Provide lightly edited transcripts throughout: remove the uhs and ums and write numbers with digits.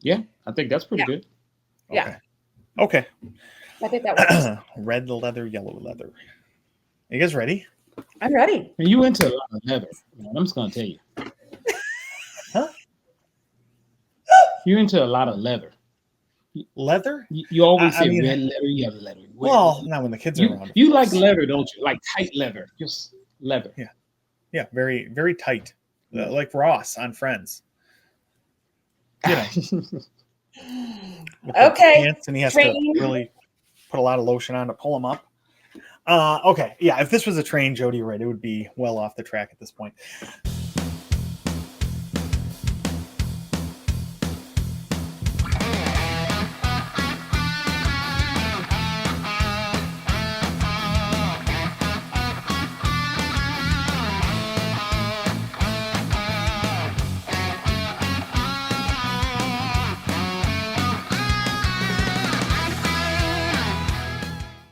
Yeah, I think that's pretty Yeah. good. Yeah. Okay. I think that works. Red leather, yellow leather. You guys ready? I'm ready. And you into a lot of leather. Man, I'm just gonna tell you, Huh? you're into a lot of leather. You, Leather? you always I say mean, red leather, yellow leather. well, not when the kids are around, of You like course. leather, don't you? Like tight leather, just leather. Yeah. Yeah. Very, very tight. Yeah. Like Ross on Friends. You know, with the Okay. pants, and he has to Train. really put a lot of lotion on to pull them up. Okay. Yeah. If this was a train, Jody, right, it would be well off the track at this point.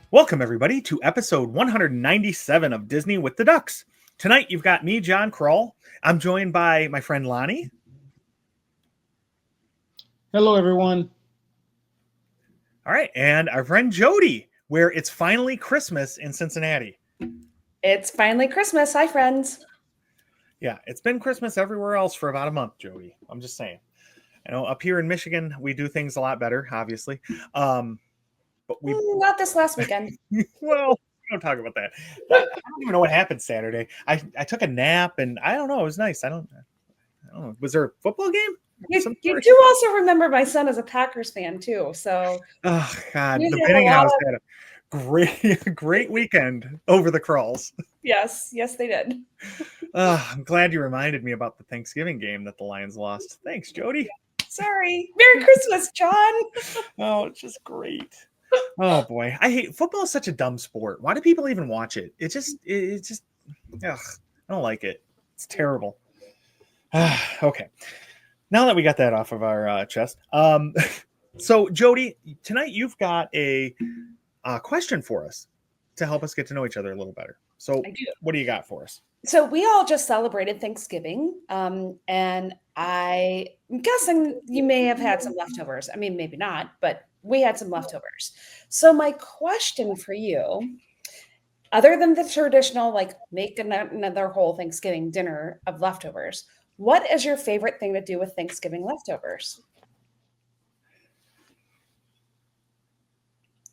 Welcome, everybody, to episode 197 of Disney with the Ducks. Tonight, you've got me, John Kroll. I'm joined by my friend Lonnie. Hello, everyone. All right, and our friend Jody, where it's finally Christmas in Cincinnati. It's finally Christmas. Hi, friends. Yeah, it's been Christmas everywhere else for about a month, Jody. I'm just saying. I know up here in Michigan, we do things a lot better, obviously. But we Not this last weekend. well, we don't talk about that. I don't even know what happened Saturday. I took a nap, and I don't know. It was nice. I don't know. Was there a football game? You do also remember my son is a Packers fan too, so Oh God, you the have a Benning lot House of- had a great weekend over the crawls. yes, they did. I'm glad you reminded me about the Thanksgiving game that the Lions lost. Thanks, Jody. Sorry. Merry Christmas, John. Oh, it's just great. Oh boy, I hate football. Is such a dumb sport. Why do people even watch it? It's just ugh, I don't like it. It's terrible. Okay, now that we got that off of our chest, so Jody, tonight you've got a question for us to help us get to know each other a little better. So, I do. what do you got for us? So we all just celebrated Thanksgiving, and I'm guessing you may have had some leftovers. I mean, maybe not, but we had some leftovers. So my question for you, other than the traditional, like make another whole Thanksgiving dinner of leftovers, what is your favorite thing to do with Thanksgiving leftovers?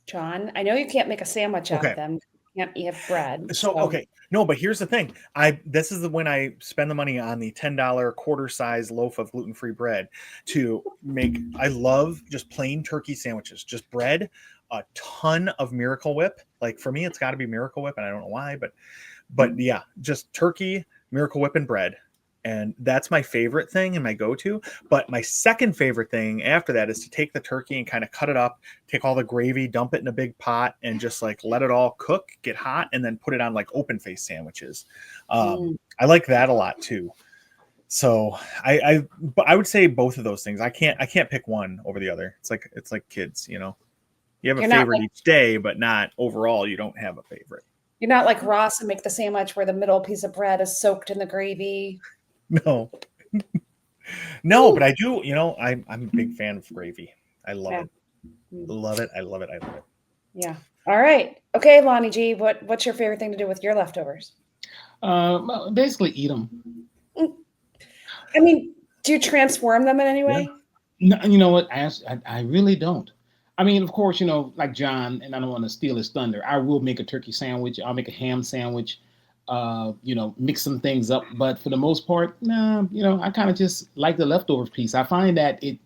John, I know you can't make a sandwich out of them. You can't eat bread. So okay, no, but here's the thing. This is when I spend the money on the $10 quarter size loaf of gluten-free bread to make. I love just plain turkey sandwiches, just bread, a ton of Miracle Whip. Like for me, it's got to be Miracle Whip, and I don't know why, but yeah, just turkey, Miracle Whip, and bread. And that's my favorite thing and my go-to. But my second favorite thing after that is to take the turkey and kind of cut it up, take all the gravy, dump it in a big pot, and just like let it all cook, get hot, and then put it on like open face sandwiches. I like that a lot too. So but I would say both of those things. I can't pick one over the other. It's like kids, you know. You have a favorite each day, but not overall. You don't have a favorite. You're not like Ross and make the sandwich where the middle piece of bread is soaked in the gravy. No. No, but I do, you know, I'm a big fan of gravy. I love it. Love it. I love it. I love it. Yeah. All right. Okay, Lonnie G, what's your favorite thing to do with your leftovers? Basically eat them. I mean, do you transform them in any way? No, you know what? I really don't. I mean, of course, you know, like John, and I don't want to steal his thunder. I will make a turkey sandwich. I'll make a ham sandwich. You know, mix some things up. But for the most part, nah, you know, I kind of just like the leftover piece. I find that it,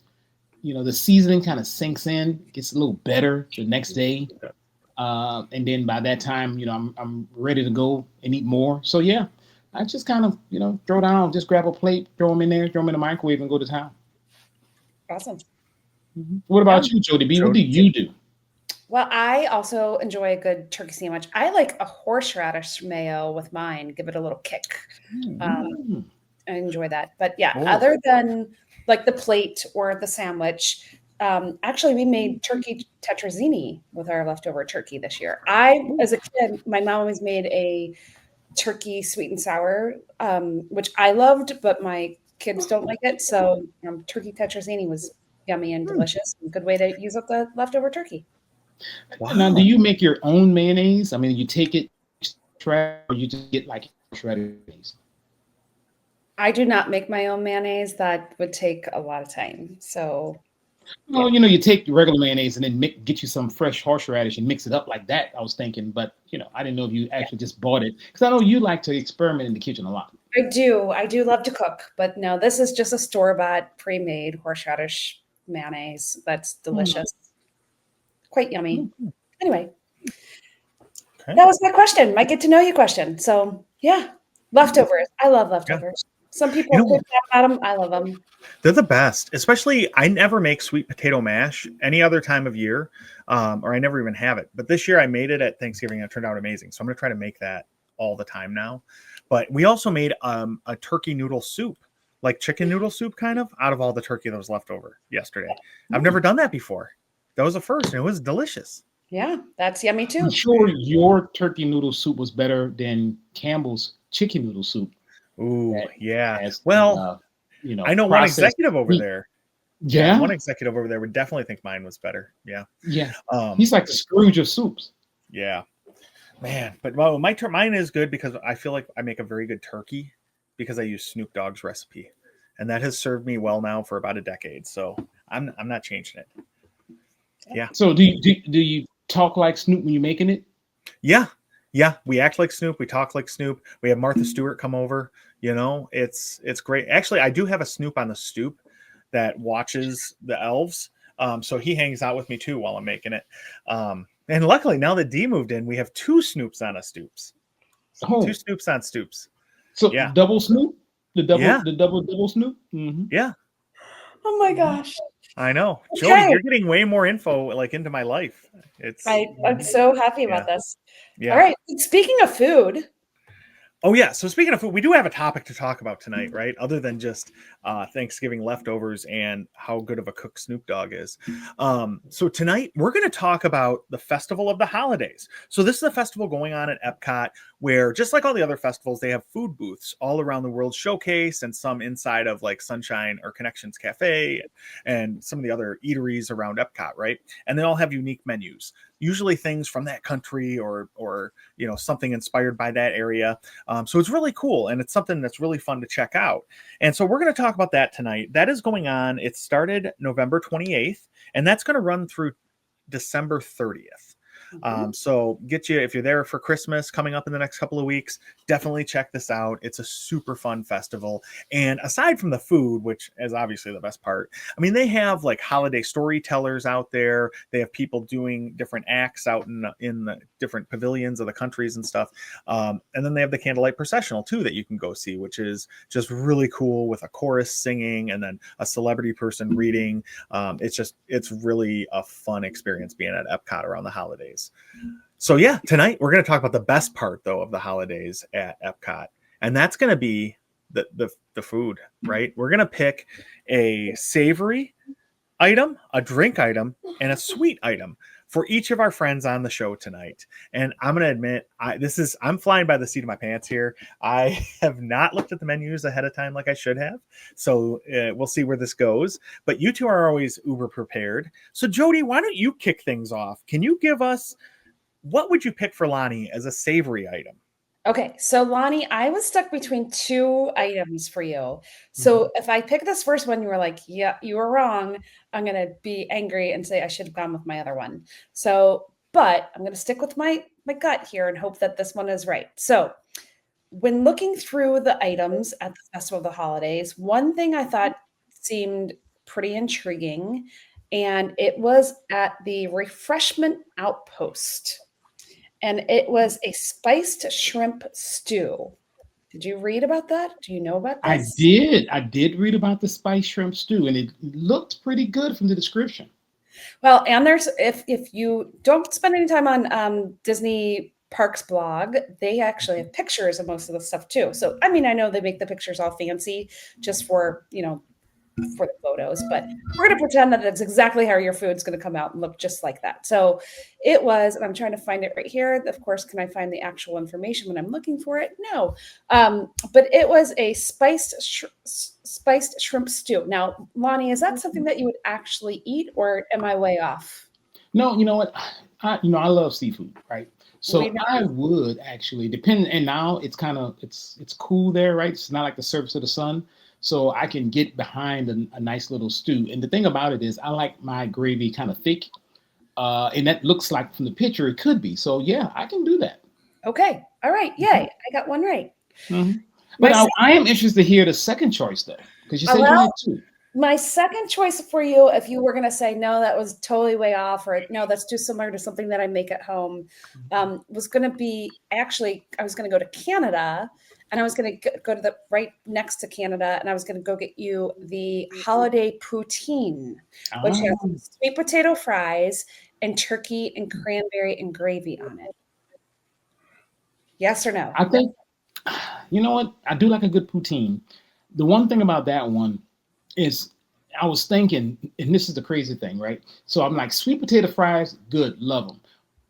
you know, the seasoning kind of sinks in, gets a little better the next day. And then by that time, you know, I'm ready to go and eat more. So yeah, I just kind of, you know, throw down, just grab a plate, throw them in there, throw them in the microwave and go to town. Awesome. What about you, Jody B? What do you do? Well, I also enjoy a good turkey sandwich. I like a horseradish mayo with mine. Give it a little kick. I enjoy that. But yeah, other than like the plate or the sandwich, actually, we made turkey tetrazzini with our leftover turkey this year. As a kid, my mom always made a turkey sweet and sour, which I loved, but my kids don't like it. So turkey tetrazzini was yummy and delicious. Good way to use up the leftover turkey. Wow. Now, do you make your own mayonnaise? I mean, you take it shred, or you just get like shredded mayonnaise? I do not make my own mayonnaise. That would take a lot of time. So, Well, you take regular mayonnaise and then get you some fresh horseradish and mix it up like that. I was thinking, but I didn't know if you actually just bought it because I know you like to experiment in the kitchen a lot. I do. I do love to cook, but no, this is just a store-bought, pre-made horseradish mayonnaise. That's delicious. Quite yummy. Anyway, Okay. that was my question, my get to know you question. So yeah, leftovers. I love leftovers. Some people what? at them. I love them. They're the best. Especially, I never make sweet potato mash any other time of year, or I never even have it. But this year I made it at Thanksgiving. It turned out amazing. So I'm going to try to make that all the time now. But we also made a turkey noodle soup, like chicken noodle soup kind of, out of all the turkey that was left over yesterday. I've never done that before. That was a first, and it was delicious. Yeah, that's yummy too. I'm sure your turkey noodle soup was better than Campbell's chicken noodle soup. Ooh, yeah. Has, well, I know one executive over there. Yeah, one executive over there would definitely think mine was better. Yeah. He's like the Scrooge of soups. Yeah, man. But mine is good because I feel like I make a very good turkey because I use Snoop Dogg's recipe, and that has served me well now for about a decade. So I'm not changing it. Yeah. So do you talk like Snoop when you're making it? Yeah. We act like Snoop. We talk like Snoop. We have Martha Stewart come over. It's great. Actually, I do have a Snoop on the stoop that watches the elves. So he hangs out with me too while I'm making it. And luckily, now that Dee moved in, we have two Snoops on a stoops. Two Snoops on stoops. So yeah. Double Snoop? The double Snoop? Mm-hmm. Yeah. Oh my gosh. I know. Okay. Jody, you're getting way more info like into my life. I'm so happy about this. Yeah. All right. Speaking of food. Oh, yeah. So speaking of food, we do have a topic to talk about tonight, right? Other than just Thanksgiving leftovers and how good of a cook Snoop Dogg is. So tonight, we're going to talk about the Festival of the Holidays. So this is a festival going on at EPCOT where, just like all the other festivals, they have food booths all around the World Showcase and some inside of like Sunshine or Connections Cafe and some of the other eateries around EPCOT, right? And they all have unique menus. Usually things from that country or something inspired by that area. So it's really cool, and it's something that's really fun to check out. And so we're going to talk about that tonight. That is going on. It started November 28th, and that's going to run through December 30th. So get you, if you're there for Christmas coming up in the next couple of weeks, definitely check this out. It's a super fun festival. And aside from the food, which is obviously the best part, I mean, they have like holiday storytellers out there. They have people doing different acts out in the different pavilions of the countries and stuff. And then they have the candlelight processional too that you can go see, which is just really cool with a chorus singing and then a celebrity person reading. It's really a fun experience being at EPCOT around the holidays. So yeah, tonight we're going to talk about the best part though of the holidays at EPCOT, and that's going to be the food, right? We're going to pick a savory item, a drink item, and a sweet item for each of our friends on the show tonight. And I'm going to admit, I'm flying by the seat of my pants here. I have not looked at the menus ahead of time like I should have. So we'll see where this goes. But you two are always uber prepared. So Jody, why don't you kick things off? Can you give us, what would you pick for Lonnie as a savory item? Okay, so Lonnie, I was stuck between two items for you. So if I pick this first one, you were like, yeah, you were wrong. I'm going to be angry and say I should have gone with my other one. So, but I'm going to stick with my gut here and hope that this one is right. So when looking through the items at the Festival of the Holidays, one thing I thought seemed pretty intriguing, and it was at the Refreshment Outpost. And it was a spiced shrimp stew. Did you read about that? Do you know about this? I did read about the spiced shrimp stew, and it looked pretty good from the description. Well, and there's if you don't spend any time on Disney Parks blog, they actually have pictures of most of the stuff too. So I mean, I know they make the pictures all fancy just for for the photos, but we're going to pretend that it's exactly how your food's going to come out and look just like that. So it was, and I'm trying to find it right here. Of course, can I find the actual information when I'm looking for it? No. But it was a spiced shrimp stew. Now, Lonnie, is that something that you would actually eat, or am I way off? No, you know what? I love seafood, right? So We know. I would actually depend. And now it's kind of it's cool there, right? It's not like the surface of the sun, so I can get behind a nice little stew. And the thing about it is, I like my gravy kind of thick, and that looks like from the picture it could be. So yeah, I can do that. Okay. All right. Yay. I got one right. Mhm. My But I am interested to hear the second choice though, because you said you well, had two. my second choice for you, if you were going to say, no, that was totally way off, or no, that's too similar to something that I make at home, was going to be actually, I was going to go to Canada, and I was going to go to the right next to Canada, and I was going to go get you the holiday poutine, which Ah, has sweet potato fries and turkey and cranberry and gravy on it. Yes or no? I think you know what? I do like a good poutine. The one thing about that one is I was thinking, and this is the crazy thing, right? So I'm like, sweet potato fries, good, love them.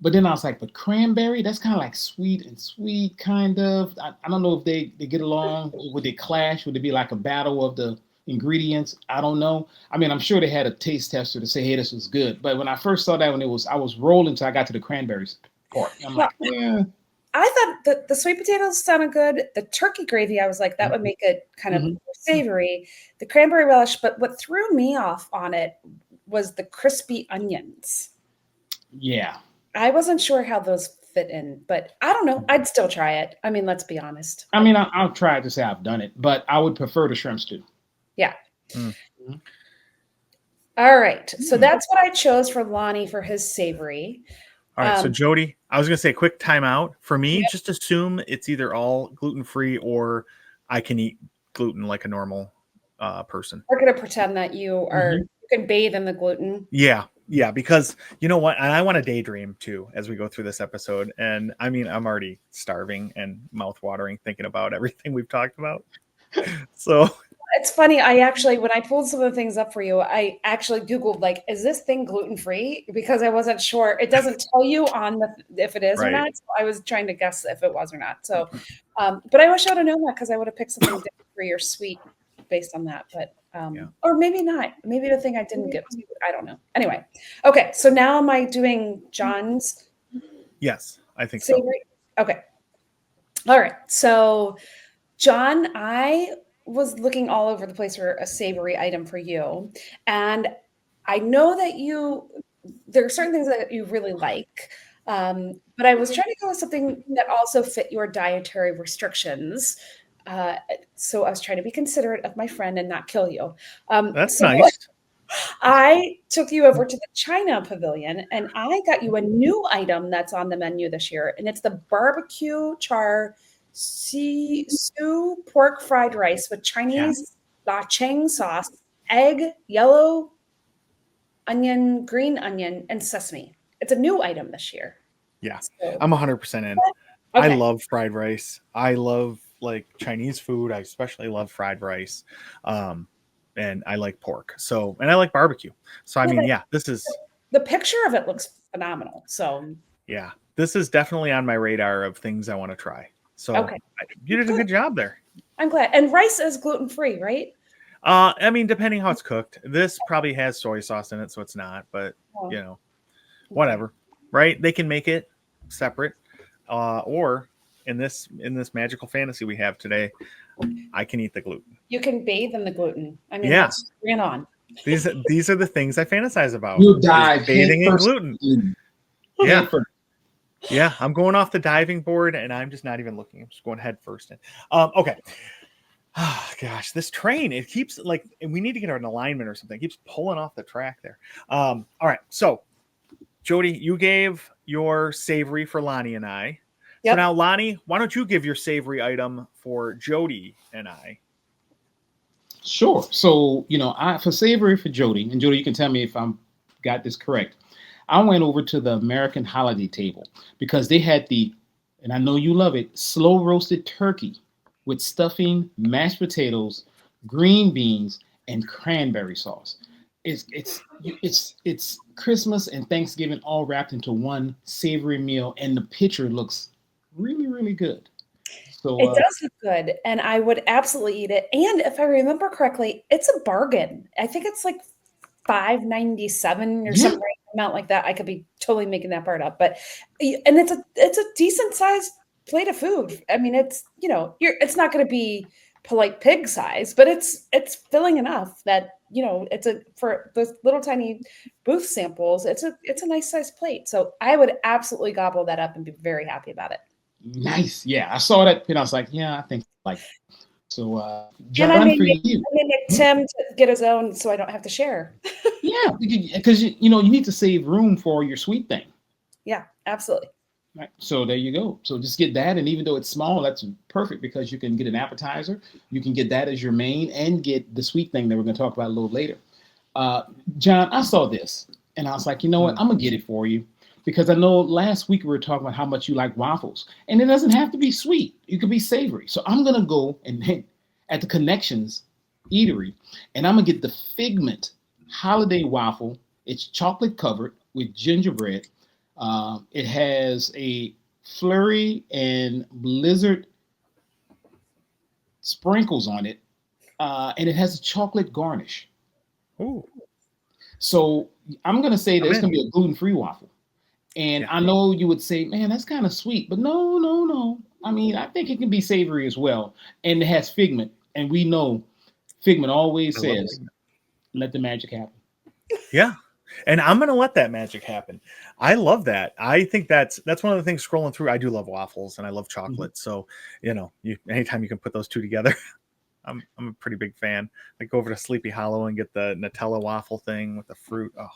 But then I was like, but cranberry, that's kind of like sweet and sweet, kind of. I don't know if they get along. Would they clash? Would it be like a battle of the ingredients? I don't know. I mean, I'm sure they had a taste tester to say, hey, this was good. But when I first saw that, I was rolling until I got to the cranberries part. I'm Well, like, yeah. I thought that the sweet potatoes sounded good. The turkey gravy, I was like, that would make it kind of Mhm. savory. The cranberry relish, but what threw me off on it was the crispy onions. Yeah. I wasn't sure how those fit in, but I don't know. I'd still try it. I mean, let's be honest. I mean, I'll try to say I've done it, but I would prefer the shrimp stew. Yeah. Mm. All right. So that's what I chose for Lonnie for his savory. All right, so Jody, I was gonna say quick timeout. For me, just assume it's either all gluten-free or I can eat gluten like a normal person. We're going to pretend that you can bathe in the gluten. Yeah, because you know what? And I want to daydream too as we go through this episode. And I mean, I'm already starving and mouth-watering thinking about everything we've talked about. So It's funny. I actually, when I pulled some of the things up for you, I actually Googled, like, is this thing gluten-free? Because I wasn't sure. It doesn't tell you on if it is or Right. not. So I was trying to guess if it was or not. So, but I wish I would have known that, because I would have picked something dairy-free or sweet based on that. But, or maybe not. Maybe the thing I didn't get was good. I don't know. Anyway. Okay. So now am I doing John's yes, I think so. savory? Okay. All right. So, John, I was looking all over the place for a savory item for you. And I know that there are certain things that you really like. But I was trying to go with something that also fit your dietary restrictions. So I was trying to be considerate of my friend and not kill you. That's So nice. I took you over to the China Pavilion, and I got you a new item that's on the menu this year, and it's the barbecue char siu pork fried rice with Chinese chang sauce, egg, yellow onion, green onion, and sesame. It's a new item this year. Yeah, So, I'm 100% in. I okay. love fried rice. I love like Chinese food. I especially love fried rice. And I like pork. So, and I like barbecue. So, I mean, yeah, this is, The picture of it looks phenomenal. So, yeah, this is definitely on my radar of things I want to try. So, okay. You did a good job there. I'm glad. And rice is gluten-free, right? I mean, depending how it's cooked, this probably has soy sauce in it, so it's not, but Oh, you know, whatever, right? They can make it separate, or in this magical fantasy we have today, I can eat the gluten. you can bathe in the gluten. I mean, Yeah. that's bring it on. These are the things I fantasize about. You is dive bathing in headfirst gluten. in. Yeah. Headfirst. Yeah, I'm going off the diving board and I'm just not even looking. I'm just going head first in. Okay. Oh, gosh, this train, it keeps like, we need to get an alignment or something. It keeps pulling off the track there. All right. So, Jody, you gave your savory for Lonnie and I. Yep. So now, Lonnie, why don't you give your savory item for Jody and I? Sure. So, for savory for Jody, and Jody, you can tell me if I'm got this correct. I went over to the American holiday table because they had and I know you love it, slow roasted turkey with stuffing, mashed potatoes, green beans, and cranberry sauce. It's Christmas and Thanksgiving all wrapped into one savory meal, and the picture looks really, really good. So It does look good, and I would absolutely eat it. And if I remember correctly, it's a bargain. I think it's like 5.97 or yeah, something amount like that. I could be totally making that part up, but and it's a decent sized plate of food. I mean, it's it's not going to be polite pig size, but it's filling enough that it's a for those little tiny booth samples. It's a nice sized plate. So I would absolutely gobble that up and be very happy about it. nice. Yeah, I saw that and I was like, yeah, I think like so. And I John, may for make, you, I may make Tim to get his own so I don't have to share. yeah, because you need to save room for your sweet thing. Yeah, absolutely. Right. So there you go. So just get that, and even though it's small, that's perfect because you can get an appetizer. You can get that as your main, and get the sweet thing that we're going to talk about a little later. Uh, John, I saw this, and I was like, you know what? I'm gonna get it for you because I know last week we were talking about how much you like waffles, and it doesn't have to be sweet. It could be savory. So I'm gonna go and at the Connections Eatery, and I'm gonna get the Figment Holiday Waffle. It's chocolate covered with gingerbread. It has a flurry and blizzard sprinkles on it, and it has a chocolate garnish. Ooh, So I'm gonna say that I'm it's gonna in. be a gluten-free waffle. And Yeah. I know you would say, man, that's kind of sweet, but no, no, no. I mean, I think it can be savory as well. And it has Figment, and we know Figment always I love says, Figment. let the magic happen. Yeah. And I'm gonna let that magic happen. I love that. I think that's one of the things scrolling through. I do love waffles and I love Mhm. chocolate. So, anytime you can put those two together, I'm a pretty big fan. Like go over to Sleepy Hollow and get the Nutella waffle thing with the fruit. Oh,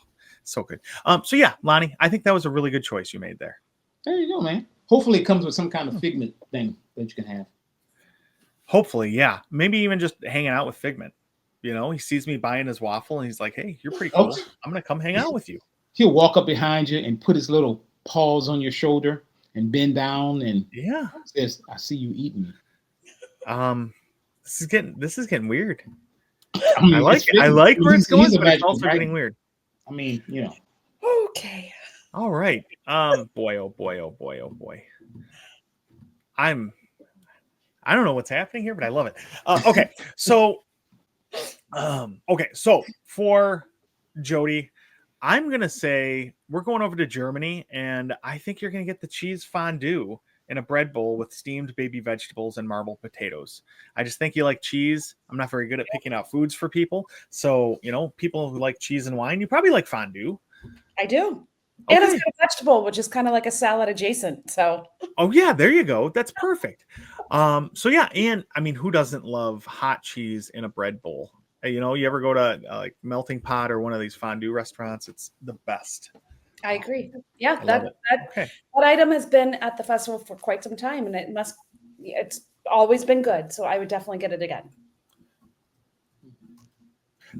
so good. So yeah, Lonnie, I think that was a really good choice you made there. There you go, man. Hopefully it comes with some kind of Figment thing that you can have. Hopefully, yeah. Maybe even just hanging out with Figment. He sees me buying his waffle and he's like, "Hey, you're pretty Oh, cool. I'm gonna come hang out with you." he'll walk up behind you and put his little paws on your shoulder and bend down and Yeah. says, I see you eating me. Um, this is getting weird. I I mean, like it's it. I Figment. like where it's He's going, a but it's magical also getting dragon. weird. I mean, Okay. All right. Boy, oh boy, oh boy, oh boy. I'm. I don't know what's happening here, but I love it. Okay, so, okay, so for Jody, I'm gonna say we're going over to Germany, and I think you're gonna get the cheese fondue in a bread bowl with steamed baby vegetables and marbled potatoes. I just think you like cheese. I'm not very good at picking out foods for people, so people who like cheese and wine, you probably like fondue. I do. And it's Okay. got a vegetable, which is kind of like a salad adjacent. So Oh yeah, there you go. That's perfect. So yeah, and I mean, who doesn't love hot cheese in a bread bowl? You ever go to like Melting Pot or one of these fondue restaurants? It's the best. I agree. Yeah, I love that it. that Okay, that item has been at the festival for quite some time, and it's always been good. So I would definitely get it again.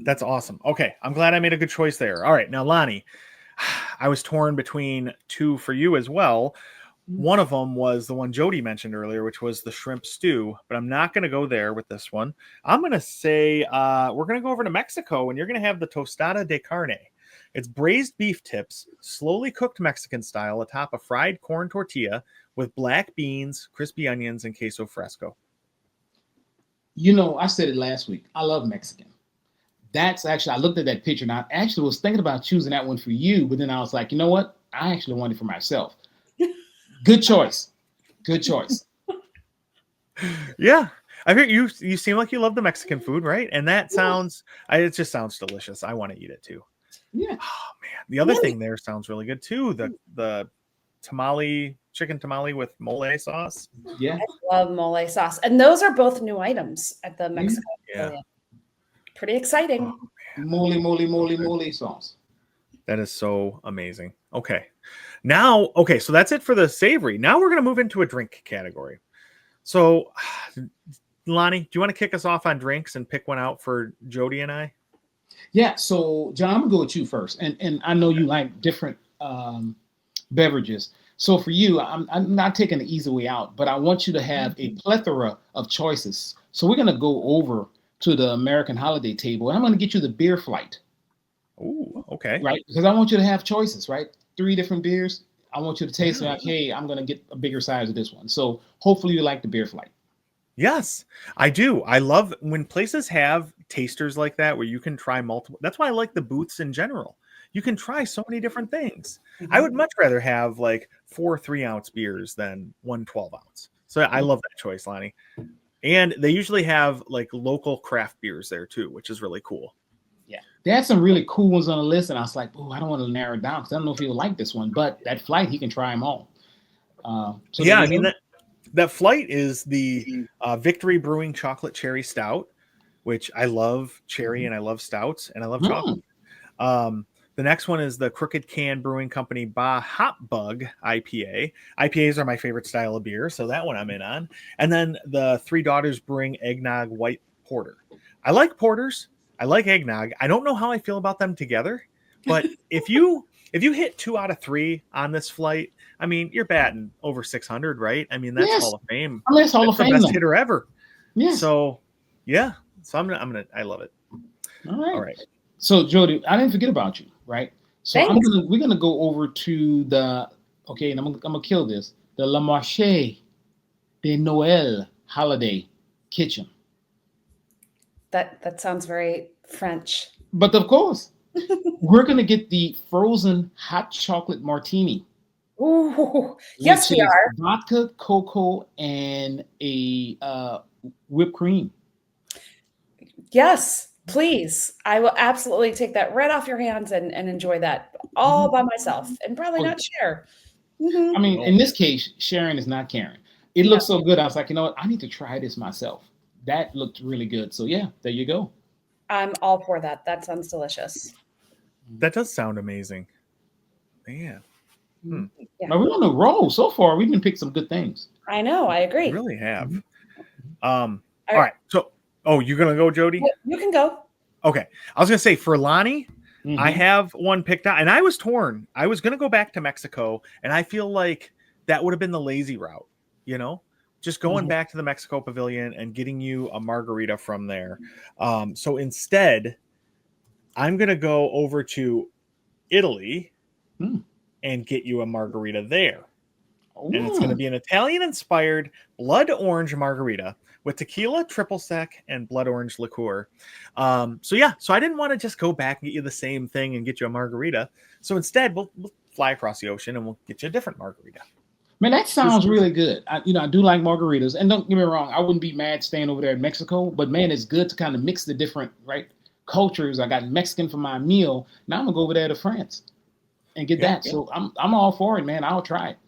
that's awesome. Okay, I'm glad I made a good choice there. All right, now Lonnie, I was torn between two for you as well. One of them was the one Jody mentioned earlier, which was the shrimp stew, but I'm not going to go there with this one. I'm going to say we're going to go over to Mexico, and you're going to have the tostada de carne. It's braised beef tips, slowly cooked Mexican style, atop a fried corn tortilla with black beans, crispy onions, and queso fresco. I said it last week. I love Mexican. That's actually, I looked at that picture and I actually was thinking about choosing that one for you, but then I was like, you know what? I actually want it for myself. Good choice. Good choice. Yeah, I hear you seem like you love the Mexican food, right? And that it just sounds delicious. I want to eat it too. Yeah. Oh man, the other thing there sounds really good too. The chicken tamale with mole sauce. Yeah. I love mole sauce, and those are both new items at the Yeah. Mexico Yeah. Pavilion. Pretty exciting. Oh, Moly, moly, moly, moly sauce. that is so amazing. Okay. Now, okay, so that's it for the savory. Now we're going to move into a drink category. So, Lonnie, do you want to kick us off on drinks and pick one out for Jody and I? Yeah. So, John, I'm gonna go with you first, and I know you like different beverages. So for you, I'm not taking the easy way out, but I want you to have a plethora of choices. So we're gonna go over to the American holiday table, and I'm going to get you the beer flight. Oh, okay. Right? Because I want you to have choices, right? 3 different beers. I want you to taste Yeah. like, hey, I'm going to get a bigger size of this one. So hopefully you like the beer flight. Yes, I do. I love when places have tasters like that where you can try multiple. That's why I like the booths in general. You can try so many different things. I would much rather have like 4 3-ounce beers than 1 12-ounce. So I love that choice, Lonnie. And they usually have like local craft beers there too, which is really cool. Yeah. They had some really cool ones on the list, and I was like, oh, I don't want to narrow it down because I don't know if he'll like this one. But that flight, he can try them all. So yeah, I mean that flight is the Victory Brewing Chocolate Cherry Stout, which I love cherry and I love stouts and I love chocolate. The next one is the Crooked Can Brewing Company Bah Hop Bug IPA. IPAs are my favorite style of beer, so that one I'm in on. And then the Three Daughters Brewing Eggnog White Porter. I like porters. I like eggnog. I don't know how I feel about them together, but if you hit 2 out of 3 on this flight, I mean, you're batting over 600, right? I mean, that's Yes. Hall of Fame. I mean, it's Hall of That's the Fame best then. hitter ever. Yes. So, yeah. So I love it. All right. So Jody, I didn't forget about you, right? So we're gonna go over to the and I'm gonna kill this. The Le Marché de Noël holiday kitchen. That sounds very French. But of course, we're gonna get the frozen hot chocolate martini. Ooh, yes, we are. Vodka, cocoa, and a whipped cream. Yes, please. I will absolutely take that right off your hands and enjoy that all by myself and probably not share. I mean, in this case, sharing is not caring. It looks so good. I was like, you know what? I need to try this myself. That looked really good. So yeah, there you go. I'm all for that. That sounds delicious. That does sound amazing. Man. Yeah. But we're on a roll so far. We've been picking some good things. I know. I agree. We really have. All right. So, you're gonna go, Jody? You can go. Okay. I was gonna say for Lonnie, I have one picked out, and I was torn. I was gonna go back to Mexico, and I feel like that would have been the lazy route. You know, just going back to the Mexico Pavilion and getting you a margarita from there. So instead, I'm gonna go over to Italy and get you a margarita there. Ooh. And it's going to be an Italian-inspired blood orange margarita with tequila, triple sec, and blood orange liqueur. So I didn't want to just go back and get you the same thing and get you a margarita. So instead, we'll fly across the ocean and we'll get you a different margarita. Man, that sounds really good. I do like margaritas, and don't get me wrong, I wouldn't be mad staying over there in Mexico. But man, it's good to kind of mix the different cultures. I got Mexican for my meal. Now I'm gonna go over there to France and get that. So I'm all for it, man. I'll try it.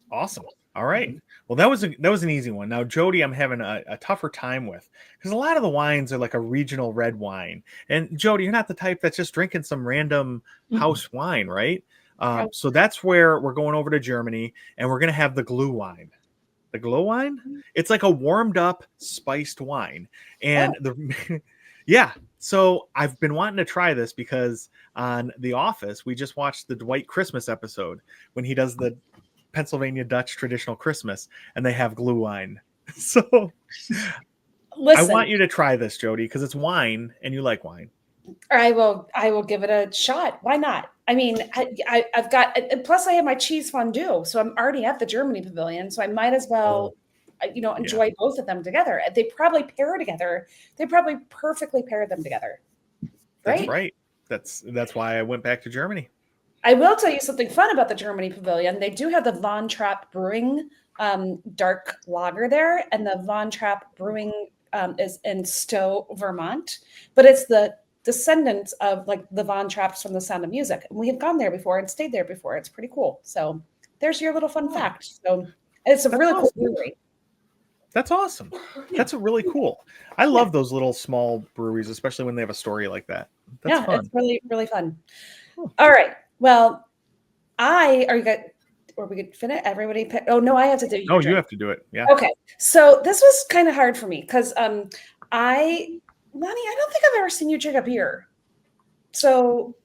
Awesome. All right. Well, that was an easy one. Now, Jody, I'm having a tougher time with because a lot of the wines are like a regional red wine. And Jody, you're not the type that's just drinking some random house wine, right? So that's where we're going over to Germany, and we're going to have the glue wine. The glow wine? It's like a warmed up spiced wine. And so I've been wanting to try this because on The Office, we just watched the Dwight Christmas episode when he does the Pennsylvania Dutch traditional Christmas, and they have glue wine. So listen, I want you to try this, Jody, because it's wine and you like wine. I will give it a shot. Why not? I mean, I've got, plus I have my cheese fondue. So I'm already at the Germany Pavilion. So I might as well, enjoy both of them together. They probably pair together. They probably perfectly pair them together. Right? That's right. That's why I went back to Germany. I will tell you something fun about the Germany Pavilion. They do have the Von Trapp Brewing dark lager there, and the Von Trapp Brewing is in Stowe, Vermont. But it's the descendants of like the Von Trapps from The Sound of Music. And we have gone there before and stayed there before. It's pretty cool. So there's your little fun fact. So it's a really cool brewery. That's awesome. That's really cool. I love those little small breweries, especially when they have a story like that. That's fun. It's really, really fun. All right. Well, we could finish everybody pick. Oh no, I have to do. No, you have to do it. Yeah. Okay. So this was kind of hard for me because Lonnie, I don't think I've ever seen you drink a beer. So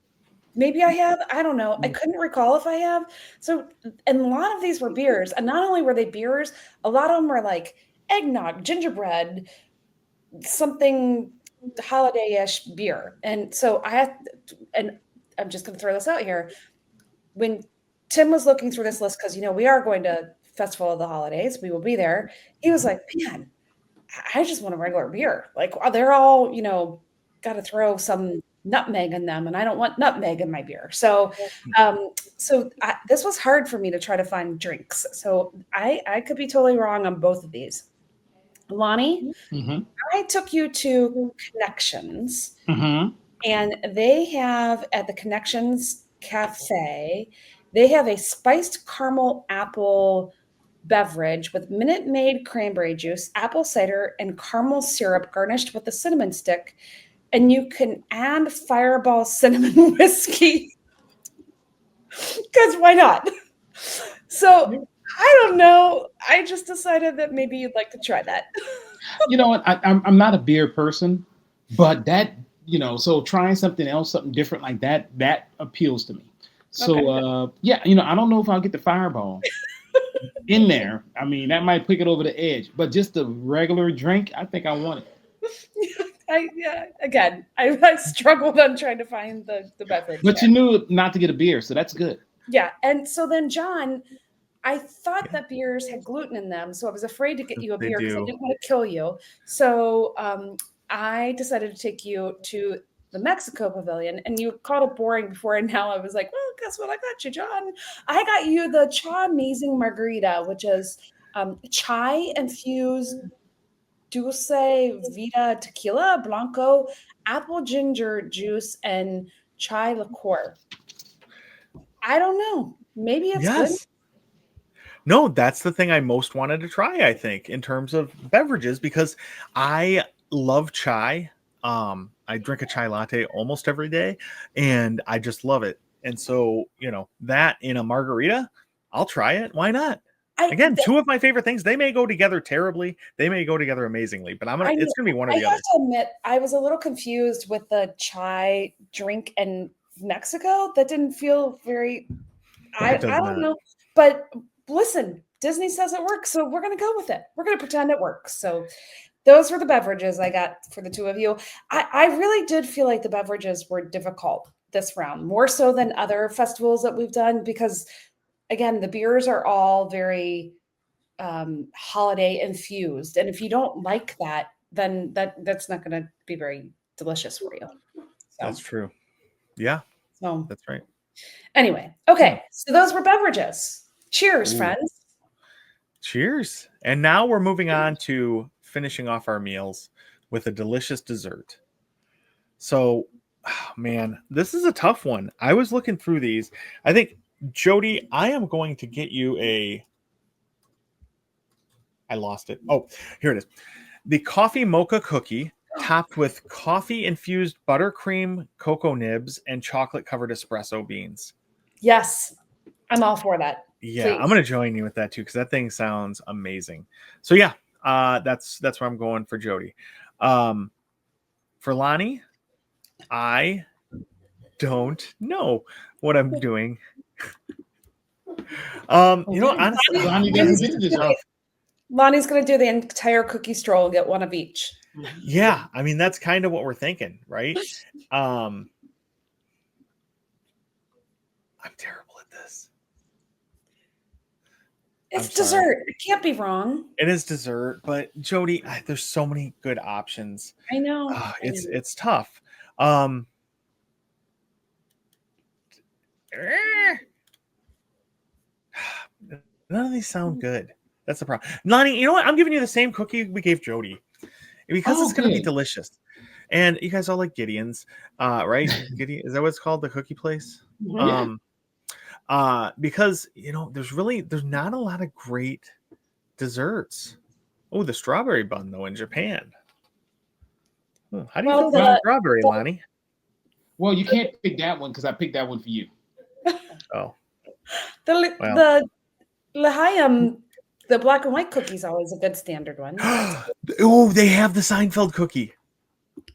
maybe I have. I don't know. I couldn't recall if I have. So, and a lot of these were beers, and not only were they beers, a lot of them were like eggnog, gingerbread, something holiday-ish beer. And so and I'm just going to throw this out here. When Tim was looking through this list, because we are going to Festival of the Holidays, we will be there. He was like, "Man, I just want a regular beer. Like they're all, got to throw some nutmeg in them, and I don't want nutmeg in my beer." So, this was hard for me to try to find drinks. So I could be totally wrong on both of these. Lonnie, Mm-hmm. I took you to Connections, Mm-hmm. and they have at the Connections Cafe, they have a spiced caramel apple beverage with Minute Maid cranberry juice, apple cider, and caramel syrup garnished with a cinnamon stick. And you can add Fireball cinnamon whiskey because why not? So I don't know. I just decided that maybe you'd like to try that. You know what? I'm not a beer person, but that so trying something else, something different like that appeals to me. So Okay. yeah, I don't know if I'll get the Fireball in there. I mean, that might pick it over the edge, but just the regular drink, I think I want it. Again, I struggled on trying to find the beverage But there. you knew not to get a beer, so that's good. Yeah, and so then John, I thought that beers had gluten in them, so I was afraid to get you a They beer because I do. didn't want to kill you. So I decided to take you to the Mexico Pavilion, and you called it boring before, and now I was like, well, guess what I got you, John? I got you the Cha Amazing Margarita, which is chai infused dulce vita tequila blanco, apple ginger juice, and chai liqueur. I don't know. Maybe it's good. Yes. No, that's the thing I most wanted to try, I think, in terms of beverages, because I love chai. I drink a chai latte almost every day, and I just love it. And so, that in a margarita, I'll try it. Why not? I Again, two of my favorite things. They may go together terribly. They may go together amazingly, but I know. it's gonna be one or I the have other. to admit, I was a little confused with the chai drink in Mexico. That didn't feel very. It I does don't not. know, but listen, Disney says it works, so we're gonna go with it. We're gonna pretend it works. So those were the beverages I got for the two of you. I really did feel like the beverages were difficult this round, more so than other festivals that we've done, because again, the beers are all very holiday infused. And if you don't like that, then that's not going to be very delicious for you. That's So, true. Yeah, so that's right. anyway, Yeah. okay. So those were beverages. Cheers, Ooh. friends. Cheers. And now we're moving on to finishing off our meals with a delicious dessert. So, man, this is a tough one. I was looking through these. I think, Jody, I am going to get you I lost it. Oh, here it is. The coffee mocha cookie topped with coffee infused buttercream cocoa nibs and chocolate covered espresso beans. Yes, I'm all for that. Yeah, I'm Please. gonna join you with that too because that thing sounds amazing. So yeah, that's where I'm going for Jody. For Lonnie, I don't know what I'm doing. Honestly, Lonnie doesn't this get to is dessert. tough. Lonnie's going to do the entire cookie stroll, get one of each. Yeah, I mean that's kind of what we're thinking, right? I'm terrible at this. It's I'm sorry. dessert. It can't be wrong. It is dessert, but Jody, there's so many good options. I know. It's tough. Um, None of these sound good. That's the problem. Lonnie, you know what? I'm giving you the same cookie we gave Jody because Oh, it's going to be good. delicious. And you guys all like Gideon's, right? Gideon, is that what it's called? The cookie place? Yeah. Because there's not a lot of great desserts. Oh, the strawberry bun though in Japan. How do you feel Well, about Well, strawberry, Lonnie? well, you can't pick that one because I picked that one for you. Oh, the well. the L'Chaim, the black and white cookie is always a good standard one. Oh, they have the Seinfeld cookie.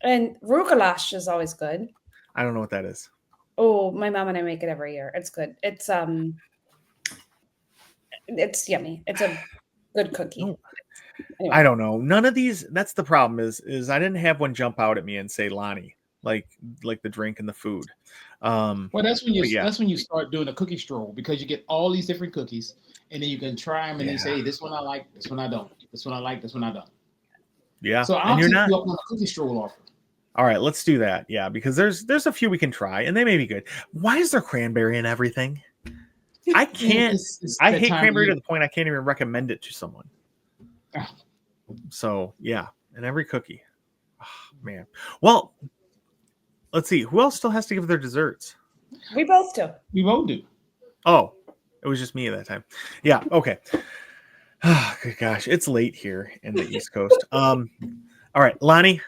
And Rugalash is always good. I don't know what that is. Oh, my mom and I make it every year. It's good. It's yummy. It's a good cookie. No, Anyway. I don't know. None of these. That's the problem. Is I didn't have one jump out at me and say Lonnie, like the drink and the food. Well, that's when But yeah, you start doing a cookie stroll, because you get all these different cookies, and then you can try them and you say, hey, this one I like, this one I don't, this one I like, this one I don't. yeah. So And I'll you're take not. you up on a cookie stroll offer. All right, let's do that. Yeah, because there's a few we can try, and they may be good. Why is there cranberry in everything? I can't. It's I that hate time of cranberry year. to the point I can't even recommend it to someone. So yeah, and every cookie. Oh, man. Well, let's see. Who else still has to give their desserts? We both do. We both do. Oh, it was just me at that time. Yeah. Okay. Oh, good gosh, it's late here in the East Coast. All right, Lonnie,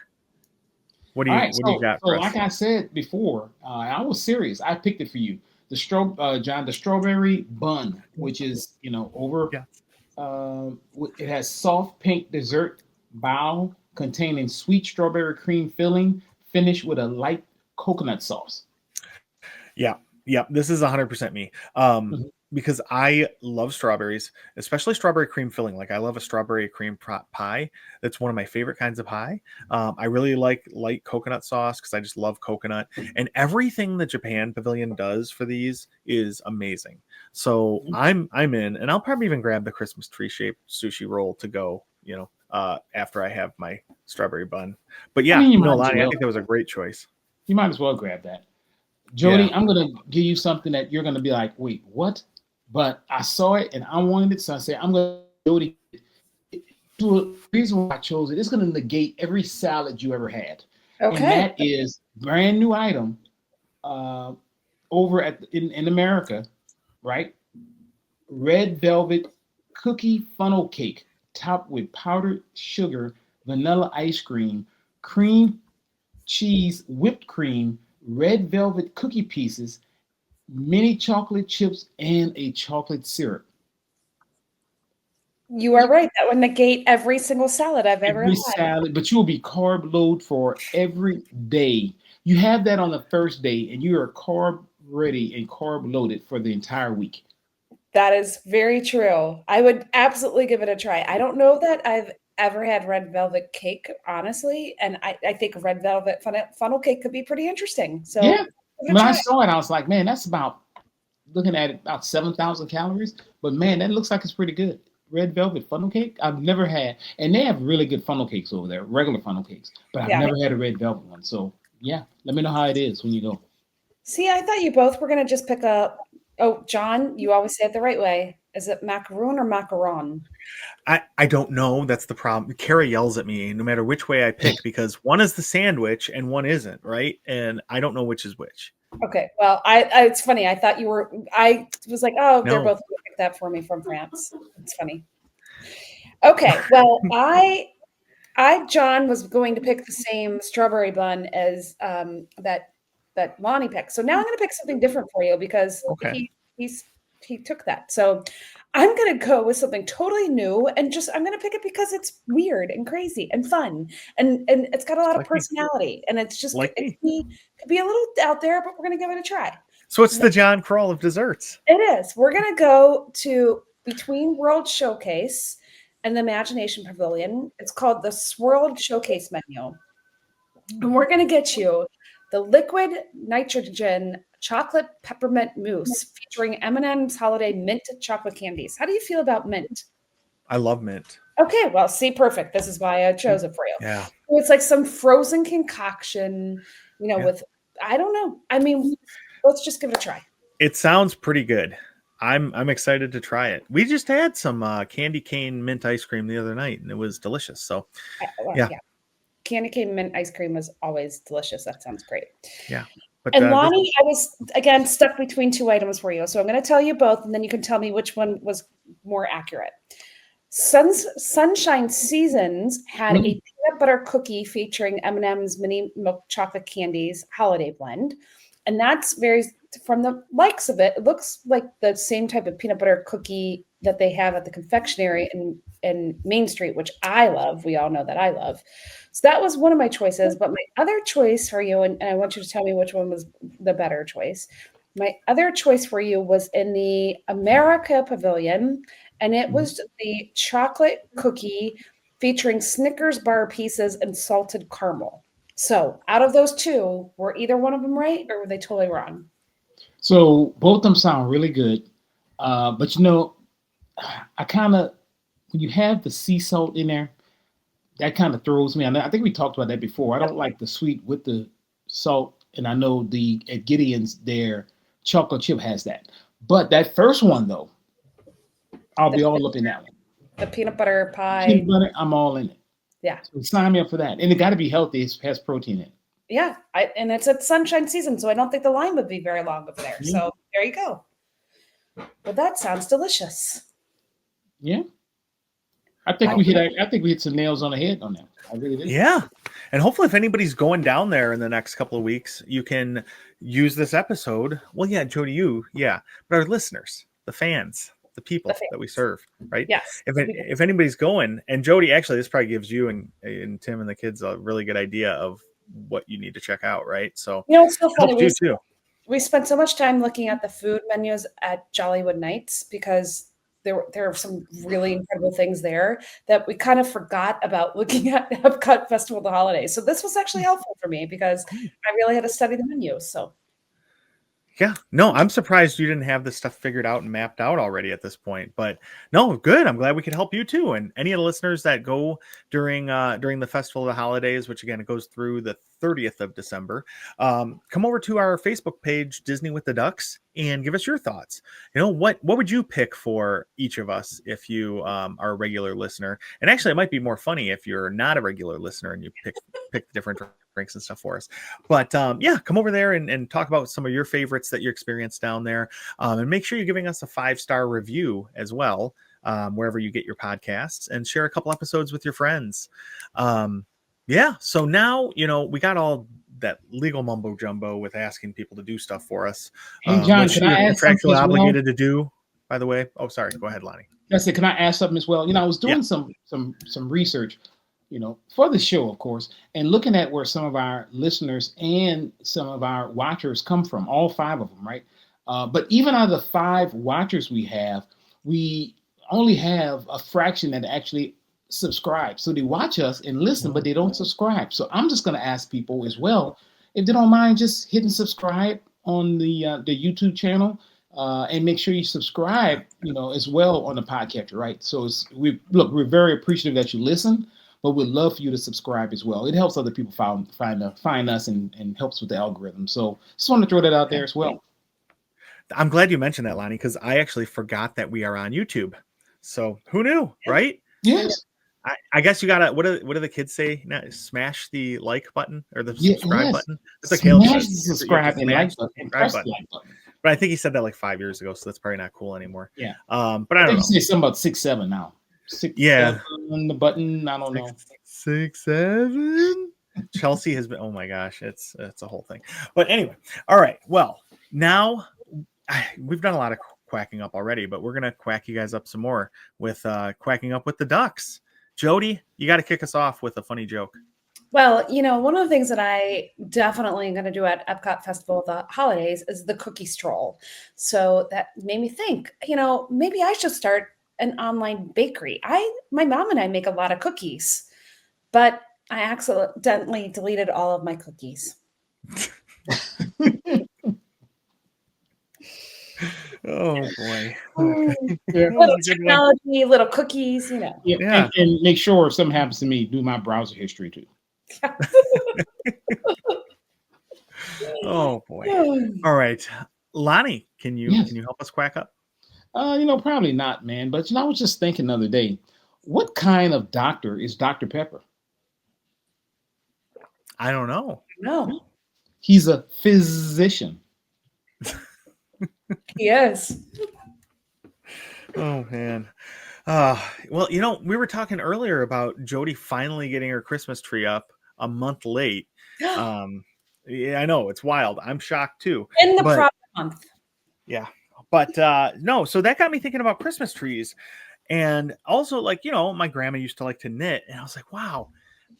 what do All you right, what do you got for us? like I said before, I was serious. I picked it for you. John, the strawberry bun, which is over. Yeah. It has soft pink dessert bowl containing sweet strawberry cream filling, finished with a light coconut sauce. Yeah, yeah, this is 100% me. Mhm. Because I love strawberries, especially strawberry cream filling. Like I love a strawberry cream pie. That's one of my favorite kinds of pie. I really like light coconut sauce because I just love coconut. And everything the Japan Pavilion does for these is amazing. So I'm in, and I'll probably even grab the Christmas tree shaped sushi roll to go. After I have my strawberry bun. But I yeah, mean, you no, might as Lonnie, I well. think that was a great choice. You might as well grab that. Yeah. Jody, I'm gonna give you something that you're gonna be like, wait, what? But I saw it and I wanted it, so I said, I'm gonna Jody. The reason why I chose it, it's gonna negate every salad you ever had, and Okay. that is brand new item uh, over in America, right? Red velvet cookie funnel cake topped with powdered sugar, vanilla ice cream cheese, whipped cream, red velvet cookie pieces, mini chocolate chips, and a chocolate syrup. You are right. That would negate every single salad I've ever Every had. salad, but you will be carb load for every day. You have that on the first day, and you are carb ready and carb loaded for the entire week. That is very true. I would absolutely give it a try. I don't know that I've ever had red velvet cake, honestly, and I think red velvet funnel cake could be pretty interesting. So Yeah. give it When a I try. saw it, I was like, man, that's about looking at it about 7,000 calories. But man, that looks like it's pretty good. Red velvet funnel cake, I've never had, and they have really good funnel cakes over there, regular funnel cakes. But I've Yeah. never had a red velvet one. So yeah, let me know how it is when you go. See, I thought you both were gonna just pick up. Oh, John, you always say it the right way. Is it macaroon or macaron? I don't know. That's the problem. Kara yells at me no matter which way I pick because one is the sandwich and one isn't, right? And I don't know which is which. Okay. Well, it's funny. I thought you were. I was like, oh, they're No. both gonna pick that for me from France. It's funny. Okay. Well, John was going to pick the same strawberry bun as that Lonnie picked. So now I'm going to pick something different for you because Okay. he took that. So I'm going to go with something totally new and just I'm going to pick it because it's weird and crazy and fun and it's got a lot of Like me. personality and it's just Like it me. could be a little out there, but we're going to give it a try. So it's the John Kroll of desserts. It is. We're going to go to Between World Showcase and the Imagination Pavilion. It's called the Swirled Showcase menu. And we're going to get you the liquid nitrogen chocolate peppermint mousse featuring M&M's holiday mint chocolate candies. How do you feel about mint? I love mint. Okay, well, see, perfect. This is why I chose it for you. Yeah. So it's like some frozen concoction, with, I don't know. I mean, let's just give it a try. It sounds pretty good. I'm excited to try it. We just had some candy cane mint ice cream the other night, and it was delicious. So, yeah. Candy cane mint ice cream was always delicious. That sounds great. Yeah. But, And Lonnie, I was again stuck between two items for you, so I'm going to tell you both, and then you can tell me which one was more accurate. Sunshine Seasons had a peanut butter cookie featuring M&M's mini milk chocolate candies holiday blend, and that's very from the likes of it. It looks like the same type of peanut butter cookie that they have at the confectionery in Main Street, which I love. We all know that I love. So that was one of my choices. But my other choice for you, and I want you to tell me which one was the better choice, My other choice for you was in the America Pavilion, and it was the chocolate cookie featuring Snickers bar pieces and salted caramel. So, out of those two, were either one of them right, or were they totally wrong? So both of them sound really good. But I kind of, when you have the sea salt in there, that kind of throws me. I think we talked about that before. I Yep. don't like the sweet with the salt, and I know the at Gideon's their chocolate chip has that. But that first one though, I'll be The, all up in that one. the peanut butter Peanut pie. butter, I'm all in it. Yeah. So sign me up for that. And it got to be healthy. It has protein in it. Yeah. And it's at sunshine season, so I don't think the line would be very long over there. Yeah. So, there you go. Well, that sounds delicious. Yeah. I think we hit some nails on the head on that. I really did. Yeah. And hopefully if anybody's going down there in the next couple of weeks, you can use this episode. Well, yeah, Jody, but our listeners, the fans, the people that we serve, right? Yes. If anybody's going, and Jody, actually, this probably gives you and Tim and the kids a really good idea of what you need to check out, right? So It's so funny. you too. We spent so much time looking at the food menus at Jollywood Nights because there are some really incredible things there that we kind of forgot about looking at Epcot Festival of the Holidays. So this was actually helpful for me because I really had to study the menu. So yeah, no, I'm surprised you didn't have this stuff figured out and mapped out already at this point. But no, good. I'm glad we could help you too. And any of the listeners that go during the Festival of the Holidays, which again it goes through the 30th of December, come over to our Facebook page, Disney with the Ducks, and give us your thoughts. What would you pick for each of us if you are a regular listener? And actually, it might be more funny if you're not a regular listener and you pick different drinks and stuff for us. But come over there and talk about some of your favorites that you experienced down there, and make sure you're giving us a 5-star review as well, wherever you get your podcasts, and share a couple episodes with your friends. So now we got all that legal mumbo jumbo with asking people to do stuff for us. Hey John, which can I ask something contractually as well? obligated to do, by the way. Oh, sorry, go ahead, Lonnie. That's it. Can I ask something as well? I was doing some research, for the show, of course, and looking at where some of our listeners and some of our watchers come from, all 5 of them, right? But even out of the 5 watchers we only have a fraction that actually subscribe. So they watch us and listen, but they don't subscribe. So I'm just going to ask people as well, if they don't mind just hitting subscribe on the YouTube channel, and make sure you subscribe, as well on the podcatcher, right? So we're very appreciative that you listen, but we'd love for you to subscribe as well. It helps other people find us and helps with the algorithm. So just want to throw that out there as well. I'm glad you mentioned that, Lonnie, because I actually forgot that we are on YouTube. So who knew, right? Yes. I guess you gotta. What do the kids say now? Smash the like button or the subscribe button. It's like smash the subscribe and like button. And press the like button. But I think he said that like 5 years ago, so that's probably not cool anymore. Yeah. But I don't know. You say something about 6, 7 now. 6, 7 on the button. I don't know. 6, 7. Chelsea has been. Oh my gosh, it's a whole thing. But anyway, all right. Well, now we've done a lot of quacking up already, but we're gonna quack you guys up some more with quacking up with the ducks. Jody, you got to kick us off with a funny joke. Well, one of the things that I definitely am going to do at Epcot Festival of the Holidays is the cookie stroll. So that made me think, maybe I should start an online bakery. My mom and I make a lot of cookies, but I accidentally deleted all of my cookies. Oh boy. Little technology, little cookies, Yeah. And make sure if something happens to me, do my browser history too. Oh boy. All right. Lonnie, can you help us quack up? Probably not, man. But I was just thinking the other day, what kind of doctor is Dr. Pepper? I don't know. No. He's a physician. Yes. Oh man. Well, we were talking earlier about Jody finally getting her Christmas tree up a month late. Yeah, I know, it's wild. I'm shocked too. In the proper month. Yeah. But no, so that got me thinking about Christmas trees. And also, my grandma used to like to knit, and I was like, wow,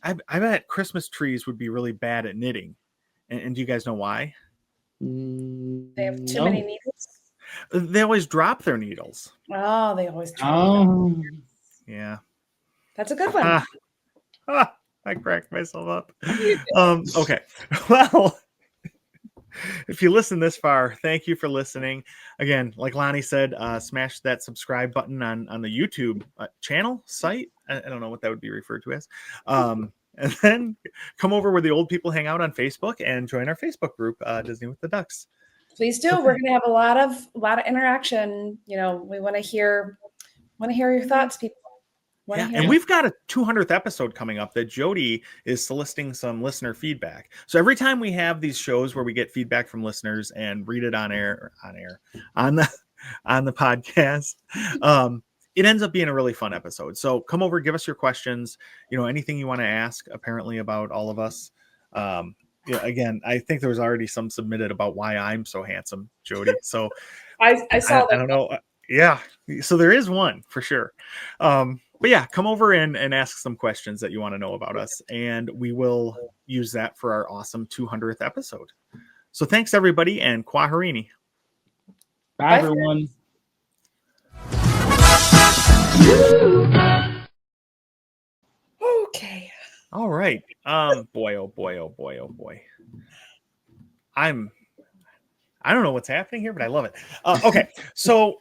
I bet Christmas trees would be really bad at knitting. And do you guys know why? They have too many No. needles? They always drop their needles. Oh, they always drop them. Oh. Yeah. That's a good one. I cracked myself up. Okay. Well, if you listen this far, thank you for listening. Again, like Lonnie said, smash that subscribe button on the YouTube channel site. I don't know what that would be referred to as. And then come over where the old people hang out on Facebook and join our Facebook group, Disney with the Ducks. Please do. We're going to have a lot of interaction. You know, we want to hear your thoughts, people. Yeah, and we've got a 200th episode coming up that Jody is soliciting some listener feedback. So every time we have these shows where we get feedback from listeners and read it on the podcast, it ends up being a really fun episode. So come over, give us your questions, anything you want to ask apparently about all of us. Again, I think there was already some submitted about why I'm so handsome, Jody. So I saw that. I don't know. Yeah. So there is one for sure. But yeah, come over and ask some questions that you want to know about us, and we will use that for our awesome 200th episode. So thanks, everybody, and Kwaherini. Bye, everyone. Okay. All right. Boy, oh boy, oh boy, oh boy. I don't know what's happening here, but I love it. Okay, so